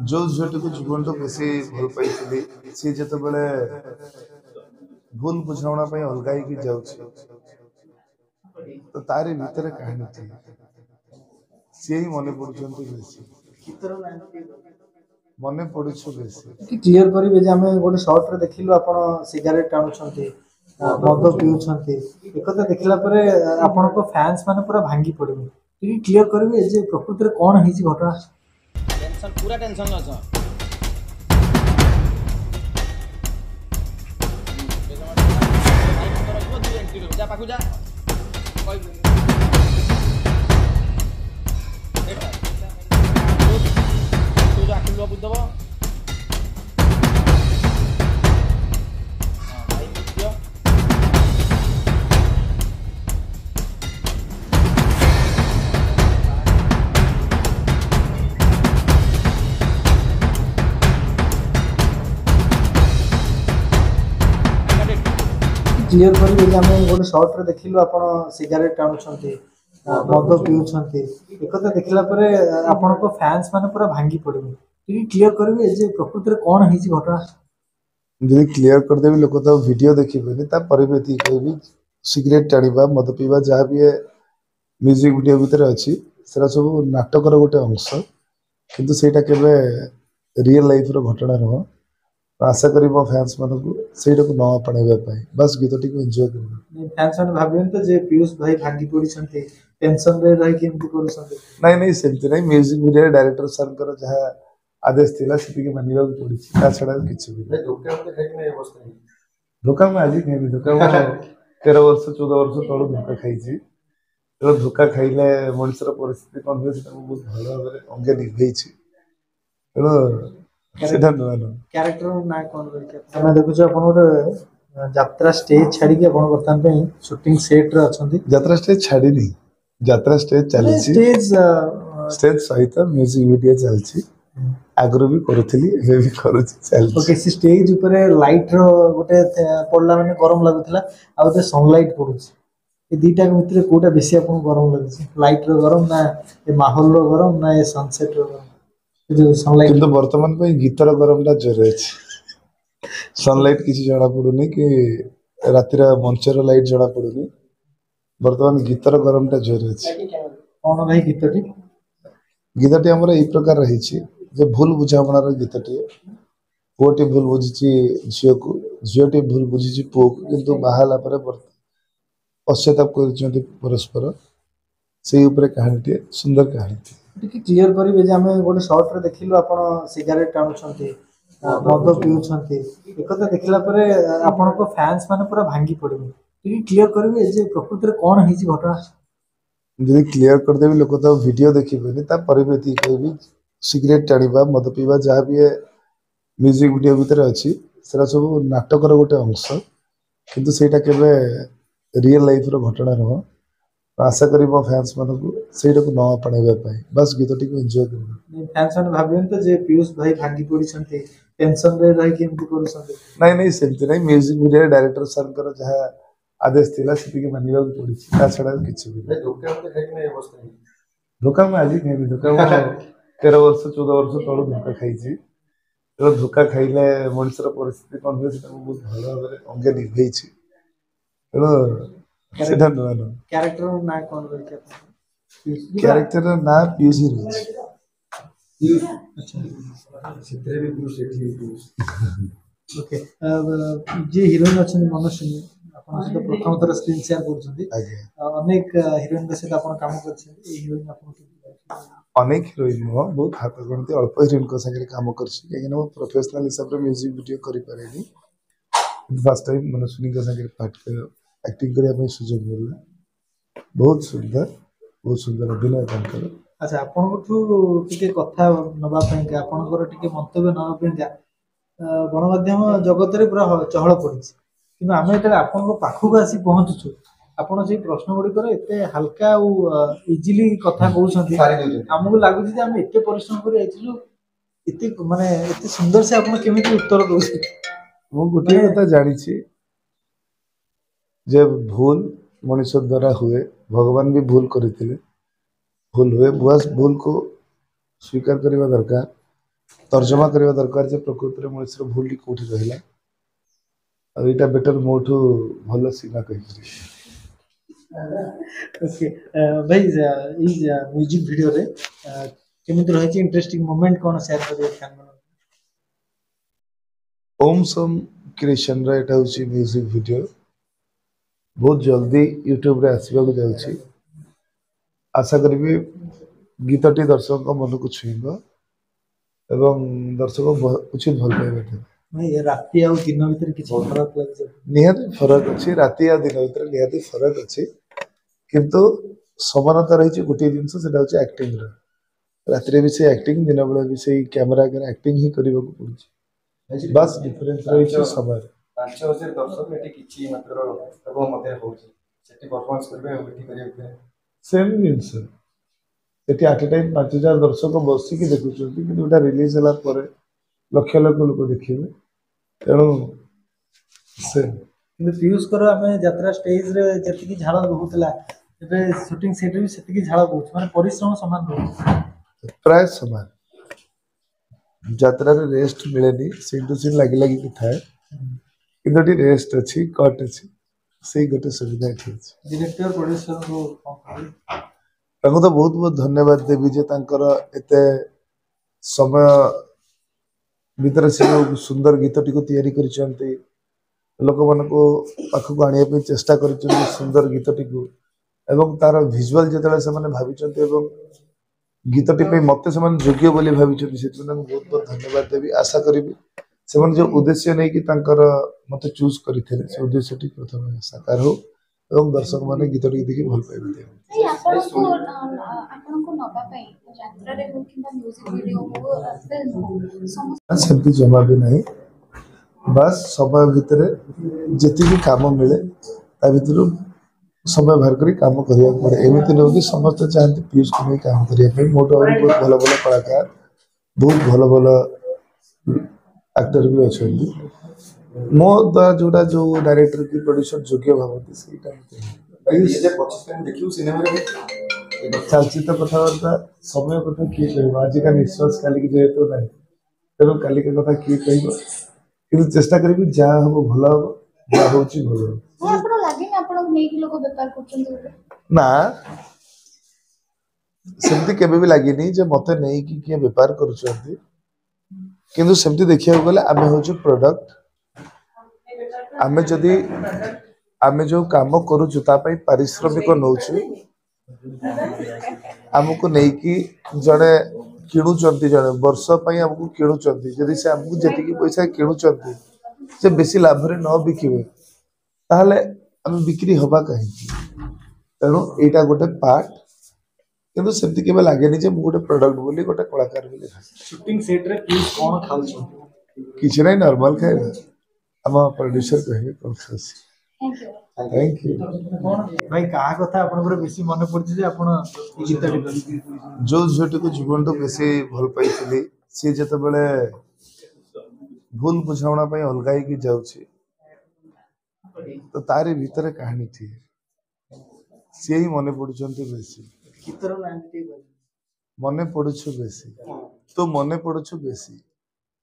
जो झीटी को जीवन तो बेसी भल पाई सी जो भूल बुझाणा अलग ही जाऊँ तो तारी भितर कहानी थी सी ही मन पड़ुं बेसी मन पड़ुछ बेसी क्लियर करेंगे जे आम गोटे सर्ट रे देखिलु आपण सिगारेट टाणुछंती मद पिउछंती एक देखला परे आपण को फैंस माने पूरा भांगी पड़िबे टी क्लियर करेंगे जे प्रकृति रे कोन हिची घटना टेंशन पूरा टेंशन अछ जा पाखु जा तू जा खुलवा बुझ दबो क्लियर करेंगे जे आम गोटे सर्ट रे देखिलु आपण सिगारेट टाणुछंती मद पिउछंती एक देखला परे आपण को फैंस माने पूरा भांगी पड़िबे टी क्लियर करेंगे जे प्रकृति रे कोन हिची घटना जब क्लीयर करदेवी लोक तो वीडियो देखिए कहबी सिगरेट टाणा मद पीवा जहाँ भी म्यूजिक वीडियो भितर अच्छी से सब नाटकर गोटे अंश किंतु सेटा केबे रियल लाइफ रो घटना नुह आशा करी मो फैंस मान को सेटा को न आपणाइबा बस गीत टी एंजॉय कर फैंस माने भाबियन तो जे पीयूष भाई भांगी पड़िछंती टेंशन रे रही केमती करूछंती नहीं नहीं सेमती नहीं म्यूजिक वीडियो डायरेक्टर सर कर जहाँ आदेश थिला सेतिके मानिबा को पड़ी ता छडा किछ भी धोखा में आज खाई धोखा में 13 वर्ष 14 वर्ष तलू धोखा खाई तो धोखा खाइले मनुष्यर परिस्थिति कौन हुए बहुत भल भाव अंगे निभे कैरेक्टर ना कोन करके हम देखुछ अपन गोटे यात्रा स्टेज छाड़ी के अपन वर्तमान पे शूटिंग सेट रे अछंती यात्रा स्टेज छाड़ी नहीं यात्रा स्टेज चली स्टेज सहित म्यूजिक वीडियो चलची आगरो भी करूथली एबे भी करूची चलची ओके सी स्टेज ऊपर लाइट रो गोटे पड़ला माने गरम लागुथला आ गोटे सनलाइट पड़ुची ए दीटा के भितर कोटा बेसी आपन गरम लागुची लाइट रो गरम ना ए माहौल रो गरम ना ए सनसेट रो गरम जो सनलाइट किंतु वर्तमान पे गीतर गरमटा जोर अछि सनलाइट किसी जଣା पड़ुनी कि रातिर मंचर लाइट जଣା पड़ुनी वर्तमान गीतर गरमटा जोर अछि कोन भाई गीतटी हमर ए प्रकार रही जे भूल बुझामणार गीतटी पुओटी भूल बुझी झील को झीलटी भूल बुझी पुओ को किंतु बाहाला पर पश्चाताप कर परस्पर से ऊपर कहानी सुंदर कहानी क्लियर करेंगे जे आम गोटे सर्ट रे देखिलु आपण सिगारेट टाणुछंती मद पिउछंती एक देखला परे आपण को फैंस माने पूरा भांगी पड़िबे टी क्लियर करेंगे जे प्रकृति रे कोन हिची घटना जब क्लीयर करदेवी लोक तो वीडियो देखिए कहबी सिगरेट टाणा मद पीवा जहाँ भी म्यूजिक वीडियो भितर अच्छी से सब नाटकर गोटे अंश किंतु सेटा केबे रियल लाइफ रो घटना नुह आशा करी मो फैंस मान को सेटा को न आपणाइबा बस गीत टी एंजॉय कर फैंस माने भाबियन तो जे पीयूष भाई भांगी पड़िछंती टेंशन रे रही केमती करूछंती नहीं नहीं सेमती नहीं म्यूजिक वीडियो डायरेक्टर सर कर जहाँ आदेश थिला सेतिके मानिबा को पड़ी ता छडा किछ भी धोखा में आज खाई धोखा में 13 वर्ष 14 वर्ष तलू धोखा खाई तो धोखा खाइले मनुष्यर परिस्थिति कौन हुए बहुत भल भाव अंगे निभे कैरेक्टर ना कोन करके कैरेक्टर ना पीयूष ही रही ओके जे हीरोइन अछन मनस्विनी आपण से प्रथम थर स्क्रीन शेयर करछंती अनेक हीरोइन के साथ आपण काम करछंती ए हीरोइन आपण अनेक हीरोइन नुह बहुत हाथ गणती अल्प हीरोइन को संगे काम करछि लेकिन वो प्रोफेशनल हिसाब रे म्यूजिक वीडियो करि पारेनी फर्स्ट टाइम मनस्विनी के संगे पार्ट एक्टिंग करिया पे सुजोग मिलला बहुत सुंदर अभिनय कर अच्छा आपण को टिके कथा नबा पय के आपण को टिके मंतव्य नबा पय गणमाध्यम जगत रे पूरा चहल पड़ी कि आम जो आपण पाखक आसी पहुँचुचु आपण से प्रश्न गुड़िकर एत हल्का इजिली कथा कहते आमको लगुच आम एत परिश्रम कर माने एत सुंदर से आप केमी उत्तर दौर मु गोटे कथा जानी जे भूल मनुष्य द्वारा हुए भगवान भी भूल करते भूल हुए बस भूल को स्वीकार करने दरकार तर्जमा करवा दरकार जे प्रकृति में मनुष्य भूल कौटी रहा और यहाँ बेटर मोठू भल सीना कही ओके भाई म्यूजिक वीडियो रे केमिति रही इंटरेस्टिंग मोमेंट कौन शेयर करिए फैन मन ओम सम क्रिएशन रा एटा होची म्यूजिक वीडियो बहुत जल्दी यूट्यूब रे आसीबा को जाउची आशा करी गीतटी दर्शक मन को छुईब एवं दर्शक उचित भल पाइबे भाई राति आ दिन भीतर किसी फरक लगे निहाती फरक अच्छी राति आ दिन भीतर निहाती फरक अच्छी किंतु समानता रही गोटे जिनस से एक्टिंग राति भी से एक्टिंग दिन बेला भी से कैमरा आगे एक्टिंग ही करने को पड़ुଛି बस डिफरेंस रही समय 5000 दर्शक एटी किछि मात्र लोक मध्ये होउछि सेठी परफॉर्मेंस करबे एठी करियो same genus Sethi at time 5000 दर्शक बसिकी देखुछंती कि गोटा रिलीज होला परे लक्ष लक्ष लोक देखिबे तेणु से पीयूष कर आम यात्रा स्टेज रे जति झाड़ बहुला एबे शूटिंग सेट भी सेति झाड़ बहुत माने परिश्रम समान रहो प्राय समान यात्रा रे रेस्ट मिलेनी सीन टू सीन लगी लगी थाए किंतु रेस्ट अच्छी कट अच्छी से गोटे सुविधा अच्छी डायरेक्टर प्रोड्यूसर को तांको तो बहुत बहुत धन्यवाद देवी जे तांकर एते समय भीतर से सुंदर गीतटी को तैयारी करिसंती लोक मान को पाखक आनिया पे चेष्टा करिसंती सुंदर गीतटी को एवं तार विजुअल जेतले से माने भाबिसंती एवं गीतटी पे मते से माने योग्य बोली भाबिसंती से बहुत बहुत धन्यवाद देवी आशा करिबी से माने जो उद्देश्य नै कि तांकर मते चूज करिथिले से उद्देश्यटी प्रथम साकार हो एवं दर्शक माने गीतटी देखि भल पाइबे आपनको नबा पई यात्रा रे हो किबा म्यूजिक वीडियो हो फिल्म हो सेमती जमा भी नहीं बस समय भितर जेती भी काम मिले ता भितर समय बाहर करी काम करिया पड़े एमिति न कि समस्त चाहते पीयूष को नहीं काम करिया पे मोटो और बहुत भलो भलो कलाकार बहुत भलो भलो एक्टर भी अछंती मो द्वारा जोटा जो डायरेक्टर की प्रोड्यूसर योग्य भावती से टाइम ये जे 25 दिन देखियो सिनेमा रे चलचित्र कथाबार्ता समय कथा किए कहब आज का निश्वास काली की जेहेतु नहीं तेणु काली का कथा किए कहब कि चेष्टा करी जा हम भल हम जा होची भल आपन लागे ना आपन नै कि लोग व्यापार करछन ना सेमती केबे भी लागिनी जे मते नहीं कि किए व्यापार करूछंती किंतु सेमती देखिया गले आमे होची प्रोडक्ट आमे जदी आमे जो काम करूछु ता पई पारिश्रमिक नउछु हमको नहीं कि जड़े किणुचंती जड़े वर्ष पई हमको किणुचंती जदी से हमको जेति की पैसा किणुचंती से बेसी लाभ रे न बिकिबे ताहले हम बिक्री होबा कहीं तेणु एटा गोटे पार्ट किंतु सेमती केबे लागेनी जे गोटे प्रोडक्ट बोली गोटे कलाकार बोली शूटिंग सेट रे पीयूष कोन खाउछ किछ नहीं नॉर्मल खाए हम प्रोड्यूसर कहे कोन खासी थैंक यू थैंक यू भाई कहा कथा आपन बेसी मन पड़छि जे आपन ई गीतटी जो झीटी को जीवन तो बेसी भल पाई सी जत बड़े भूल बुझाणा अलगाई की जाऊँगी तो तारी भीतर कहानी थी सी ही मन पड़ुंट बेसी गीतर नाम मने पड़ुछु बेसी तो मने पड़ुछु बेसी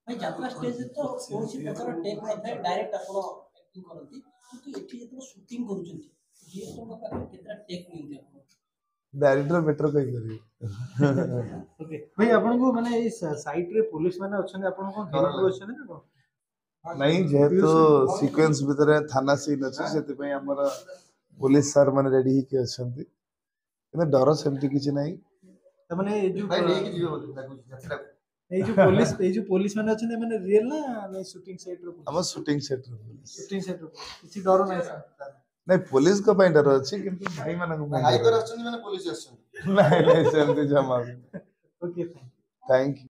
भाई यात्रा स्टेज तो कोनसी प्रकार टेक नଥାଏ डायरेक्ट आपण एक्टिंग करंती किंतु एठी जेतो शूटिंग करूचंती डीएसओ का पाखे केतरा टेक नियंती आपण डायरेक्टर बेटर कहि करी ओके भाई आपन को माने इस साइट रे पुलिस माने अछन आपन को घर को अछन ना को नहीं जेहेतु सीक्वेंस भीतर थाना सीन अछि सेति पई हमर पुलिस सर माने रेडी ही के अछंती किंतु डर सेमति किछि नहीं त माने जो भाई लेके जियो बोली लागु यात्रा ए जो पुलिस माने अछन माने रियल ना शूटिंग साइट रो हम शूटिंग सेट शूटिंग साइट रो किछि डर नाही सर नहीं पुलिस को पई डर अछि किंतु भाई मानन को हाइकर आछन माने पुलिस आछन नहीं नहीं सेमति जमा ओके थैंक यू